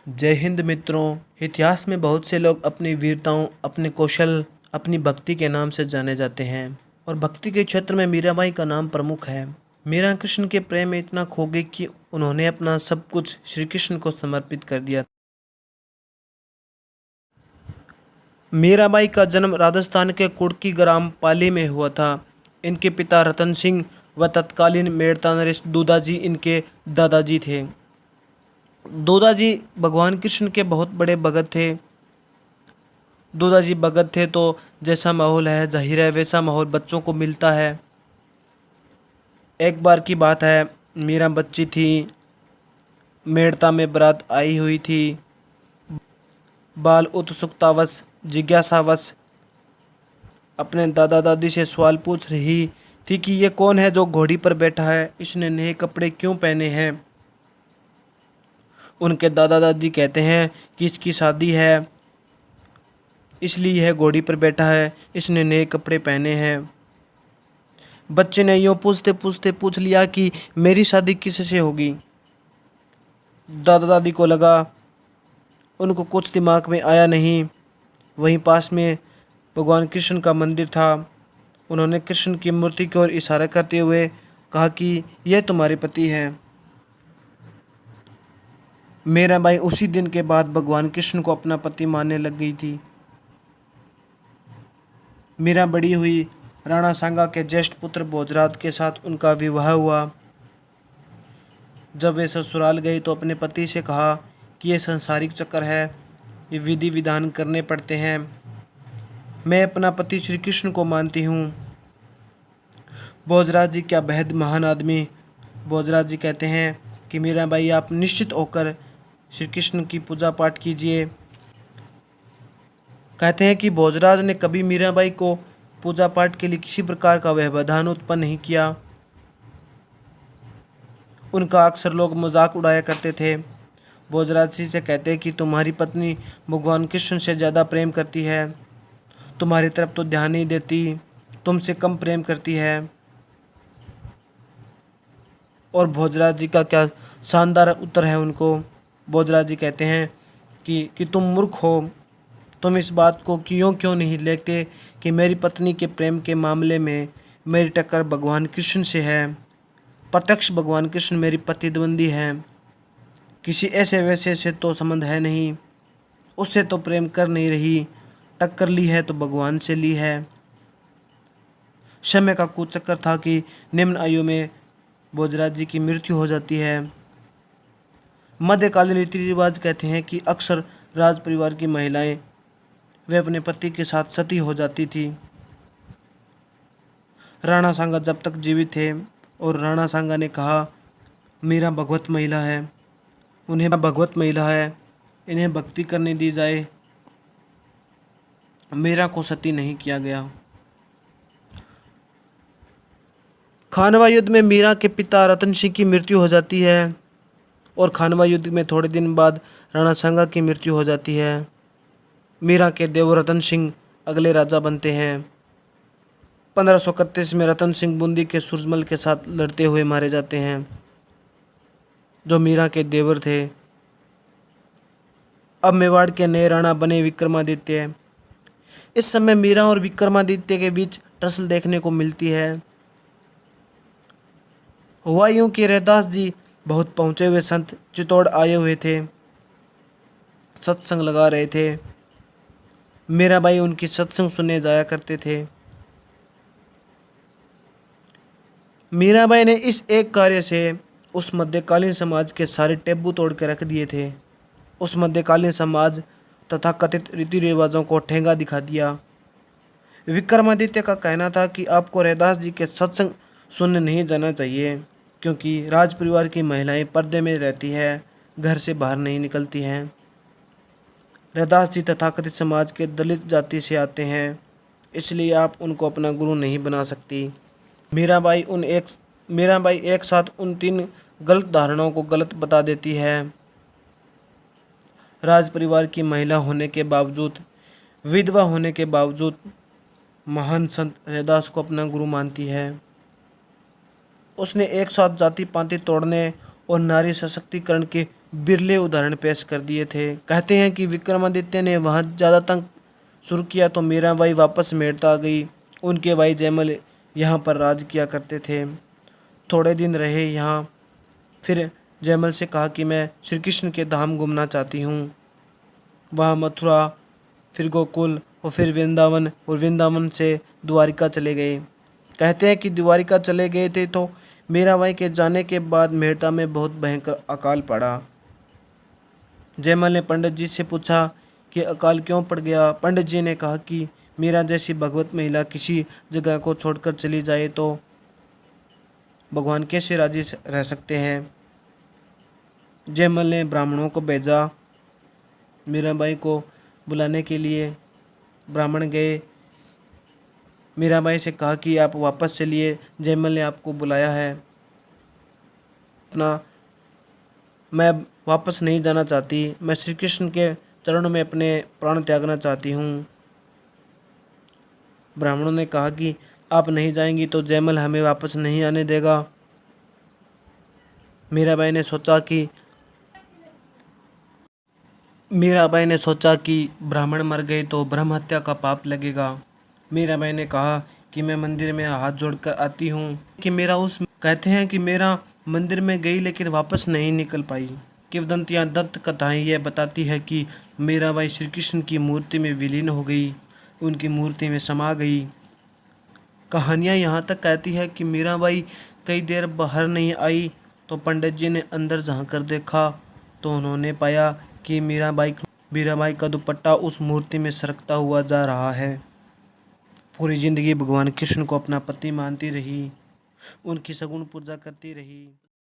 जय हिंद मित्रों। इतिहास में बहुत से लोग अपनी वीरताओं, अपने कौशल, अपनी भक्ति के नाम से जाने जाते हैं और भक्ति के क्षेत्र में मीराबाई का नाम प्रमुख है। मीरा कृष्ण के प्रेम में इतना खो गई कि उन्होंने अपना सब कुछ श्री कृष्ण को समर्पित कर दिया। मीराबाई का जन्म राजस्थान के कुड़की ग्राम पाली में हुआ था। इनके पिता रतन सिंह व तत्कालीन मेड़ता नरेश दूधाजी इनके दादाजी थे। दूधाजी भगवान कृष्ण के बहुत बड़े भगत थे। दूधाजी भगत थे तो जैसा माहौल है, जाहिर है वैसा माहौल बच्चों को मिलता है। एक बार की बात है, मीरा बच्ची थी, मेड़ता में बारात आई हुई थी। बाल उत्सुकतावश, जिज्ञासावश अपने दादा दादी से सवाल पूछ रही थी कि ये कौन है जो घोड़ी पर बैठा है, इसने नए कपड़े क्यों पहने हैं। उनके दादा दादी कहते हैं कि इसकी शादी है, इसलिए यह घोड़ी पर बैठा है, इसने नए कपड़े पहने हैं। बच्चे ने यूँ पूछते पूछते पूछ लिया कि मेरी शादी किससे होगी। दादा दादी को लगा, उनको कुछ दिमाग में आया नहीं। वहीं पास में भगवान कृष्ण का मंदिर था। उन्होंने कृष्ण की मूर्ति की ओर इशारा करते हुए कहा कि यह तुम्हारे पति हैं। मीराबाई उसी दिन के बाद भगवान कृष्ण को अपना पति मानने लग गई थी। मीरा बड़ी हुई, राणा सांगा के ज्येष्ठ पुत्र भोजराज के साथ उनका विवाह हुआ। जब वे ससुराल गई तो अपने पति से कहा कि ये संसारिक चक्कर है, ये विधि विधान करने पड़ते हैं, मैं अपना पति श्री कृष्ण को मानती हूँ। भोजराज जी क्या बेहद महान आदमी। भोजराज जी कहते हैं कि मीराबाई आप निश्चित होकर श्री कृष्ण की पूजा पाठ कीजिए। कहते हैं कि भोजराज ने कभी मीराबाई को पूजा पाठ के लिए किसी प्रकार का व्यवधान उत्पन्न नहीं किया। उनका अक्सर लोग मजाक उड़ाया करते थे। भोजराज जी से कहते हैं कि तुम्हारी पत्नी भगवान कृष्ण से ज़्यादा प्रेम करती है, तुम्हारी तरफ तो ध्यान नहीं देती, तुमसे कम प्रेम करती है। और भोजराज जी का क्या शानदार उत्तर है उनको। भोजराज जी कहते हैं कि तुम मूर्ख हो, तुम इस बात को क्यों नहीं लेते कि मेरी पत्नी के प्रेम के मामले में मेरी टक्कर भगवान कृष्ण से है। प्रत्यक्ष भगवान कृष्ण मेरी प्रतिद्वंदी हैं, किसी ऐसे वैसे से तो संबंध है नहीं, उससे तो प्रेम कर नहीं रही, टक्कर ली है तो भगवान से ली है। समय का कुचक्कर था कि निम्न आयु में भोजराज जी की मृत्यु हो जाती है। मध्यकालीन रीति रिवाज कहते हैं कि अक्सर राज परिवार की महिलाएं वे अपने पति के साथ सती हो जाती थी। राणा सांगा जब तक जीवित थे और राणा सांगा ने कहा मीरा भगवत महिला है, उन्हें भगवत महिला है, इन्हें भक्ति करने दी जाए। मीरा को सती नहीं किया गया। खानवा युद्ध में मीरा के पिता रतन सिंह की मृत्यु हो जाती है और खानवा युद्ध में थोड़े दिन बाद राणा सांगा की मृत्यु हो जाती है। मीरा के देवर रतन सिंह अगले राजा बनते हैं। 1531 में रतन सिंह बूंदी के सूरजमल के साथ लड़ते हुए मारे जाते हैं, जो मीरा के देवर थे। अब मेवाड़ के नए राणा बने विक्रमादित्य। इस समय मीरा और विक्रमादित्य के बीच टसल देखने को मिलती है। हुआ यूं कि रैदास जी बहुत पहुँचे हुए संत चित्तौड़ आए हुए थे, सत्संग लगा रहे थे। मीराबाई उनकी सत्संग सुनने जाया करते थे। मीराबाई ने इस एक कार्य से उस मध्यकालीन समाज के सारे टेबू तोड़ के रख दिए थे। उस मध्यकालीन समाज तथा कथित रीति रिवाजों को ठेंगा दिखा दिया। विक्रमादित्य का कहना था कि आपको रैदास जी के सत्संग सुनने नहीं जाना चाहिए, क्योंकि राज परिवार की महिलाएं पर्दे में रहती है, घर से बाहर नहीं निकलती हैं। रैदास जी तथाकथित समाज के दलित जाति से आते हैं, इसलिए आप उनको अपना गुरु नहीं बना सकती। मीराबाई एक साथ उन 3 गलत धारणाओं को गलत बता देती है। राज परिवार की महिला होने के बावजूद, विधवा होने के बावजूद महान संत रैदास को अपना गुरु मानती है। उसने एक साथ जाति पाति तोड़ने और नारी सशक्तिकरण के बिरले उदाहरण पेश कर दिए थे। कहते हैं कि विक्रमादित्य ने वहाँ ज़्यादा तंग शुरू किया तो मीराबाई वापस मेड़ता आ गई। उनके भाई जयमल यहाँ पर राज किया करते थे। थोड़े दिन रहे यहाँ, फिर जयमल से कहा कि मैं श्री कृष्ण के धाम घूमना चाहती हूँ। वहाँ मथुरा, फिर गोकुल और फिर वृंदावन, और वृंदावन से द्वारिका चले गए। कहते हैं कि द्वारिका चले गए थे तो मीराबाई के जाने के बाद मेड़ता में बहुत भयंकर अकाल पड़ा। जयमल ने पंडित जी से पूछा कि अकाल क्यों पड़ गया। पंडित जी ने कहा कि मीरा जैसी भगवत महिला किसी जगह को छोड़कर चली जाए तो भगवान कैसे राजी रह सकते हैं। जयमल ने ब्राह्मणों को भेजा मीराबाई को बुलाने के लिए। ब्राह्मण गए, मीराबाई से कहा कि आप वापस चलिए, जयमल ने आपको बुलाया है। मैं वापस नहीं जाना चाहती, मैं श्री कृष्ण के चरणों में अपने प्राण त्यागना चाहती हूँ। ब्राह्मणों ने कहा कि आप नहीं जाएंगी तो जयमल हमें वापस नहीं आने देगा। मीराबाई ने सोचा कि ब्राह्मण मर गए तो ब्रह्म हत्या का पाप लगेगा। मीराबाई ने कहा कि मैं मंदिर में हाथ जोड़कर आती हूँ कि कहते हैं कि मेरा मंदिर में गई लेकिन वापस नहीं निकल पाई। किंवदंतियाँ दंत कथाएँ यह बताती है कि मीराबाई श्री कृष्ण की मूर्ति में विलीन हो गई, उनकी मूर्ति में समा गई। कहानियाँ यहाँ तक कहती है कि मीराबाई कई देर बाहर नहीं आई तो पंडित जी ने अंदर झाँक कर देखा तो उन्होंने पाया कि मीराबाई का दुपट्टा उस मूर्ति में सरकता हुआ जा रहा है। पूरी जिंदगी भगवान कृष्ण को अपना पति मानती रही, उनकी सगुण पूजा करती रही।